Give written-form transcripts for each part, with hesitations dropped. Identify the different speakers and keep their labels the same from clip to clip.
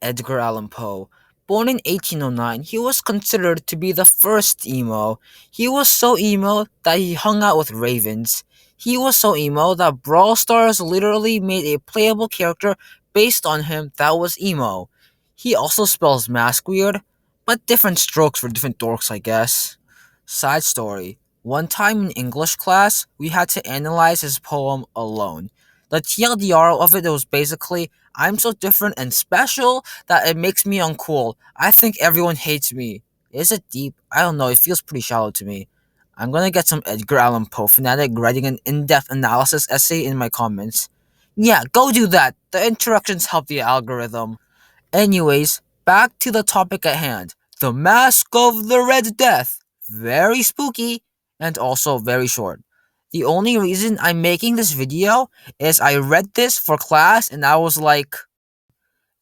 Speaker 1: Edgar Allan Poe. Born in 1809, he was considered to be the first emo. He was so emo that he hung out with ravens. He was so emo that Brawl Stars literally made a playable character based on him that was emo. He also spells Masque weird, but different strokes for different dorks, I guess. Side story. One time in English class, we had to analyze his poem alone. The TLDR of it was basically, I'm so different and special that it makes me uncool. I think everyone hates me. Is it deep? I don't know, it feels pretty shallow to me. I'm gonna get some Edgar Allan Poe fanatic writing an in-depth analysis essay in my comments. Yeah, go do that! The interactions help the algorithm. Anyways, back to the topic at hand. The Mask of the Red Death. Very spooky, and also very short. The only reason I'm making this video is I read this for class and I was like,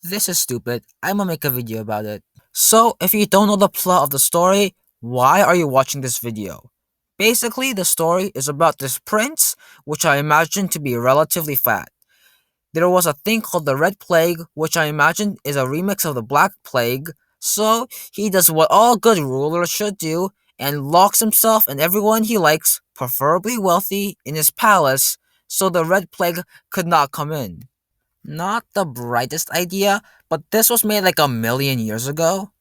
Speaker 1: this is stupid. I'm gonna make a video about it. So, if you don't know the plot of the story, why are you watching this video? Basically, the story is about this prince, which I imagine to be relatively fat. There was a thing called the Red Plague, which I imagine is a remix of the Black Plague, so he does what all good rulers should do and locks himself and everyone he likes, preferably wealthy, in his palace so the Red Plague could not come in. Not the brightest idea, but this was made like a million years ago.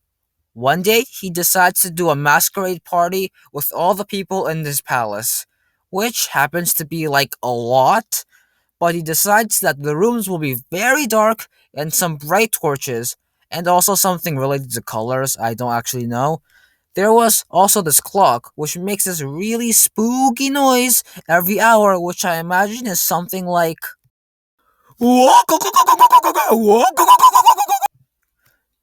Speaker 1: One day, he decides to do a masquerade party with all the people in his palace, which happens to be like a lot, but he decides that the rooms will be very dark and some bright torches, and also something related to colors, I don't actually know. There was also this clock, which makes this really spooky noise every hour, which I imagine is something like.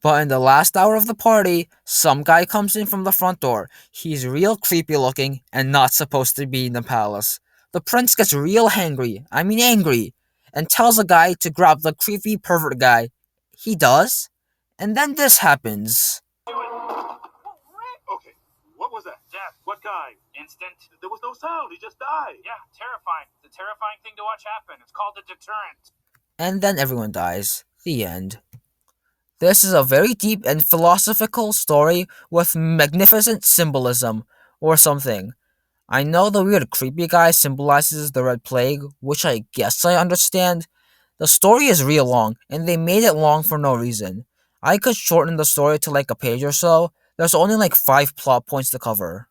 Speaker 1: But in the last hour of the party, some guy comes in from the front door. He's real creepy looking and not supposed to be in the palace. The prince gets real angry, and tells a guy to grab the creepy pervert guy. He does, and then this happens.
Speaker 2: Okay, what was that? Death. What kind? Instant. There was no sound. He just died. Yeah, terrifying. It's a terrifying thing to watch happen. It's called a deterrent.
Speaker 1: And then everyone dies. The end. This is a very deep and philosophical story with magnificent symbolism, or something. I know the weird creepy guy symbolizes the Red Plague, which I guess I understand. The story is real long, and they made it long for no reason. I could shorten the story to like a page or so. There's only like 5 plot points to cover.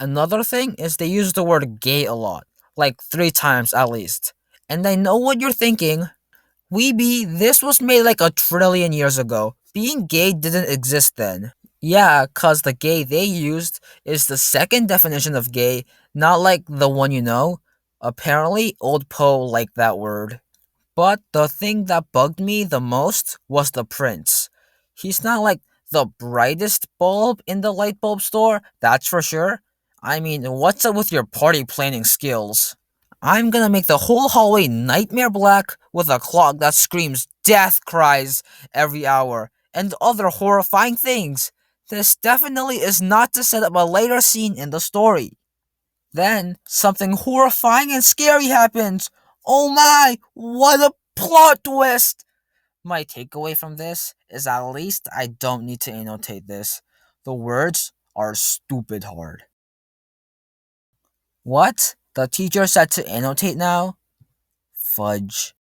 Speaker 1: Another thing is they use the word gay a lot, like 3 times at least. And I know what you're thinking. Weeby, this was made like a trillion years ago. Being gay didn't exist then. Yeah, cause the gay they used is the second definition of gay, not like the one you know. Apparently, old Poe liked that word. But the thing that bugged me the most was the prince. He's not like the brightest bulb in the light bulb store, that's for sure. I mean, what's up with your party planning skills? I'm gonna make the whole hallway nightmare black with a clock that screams death cries every hour and other horrifying things. This definitely is not to set up a later scene in the story. Then, something horrifying and scary happens. Oh my, what a plot twist! My takeaway from this is at least I don't need to annotate this. The words are stupid hard. What? The teacher said to annotate now? Fudge.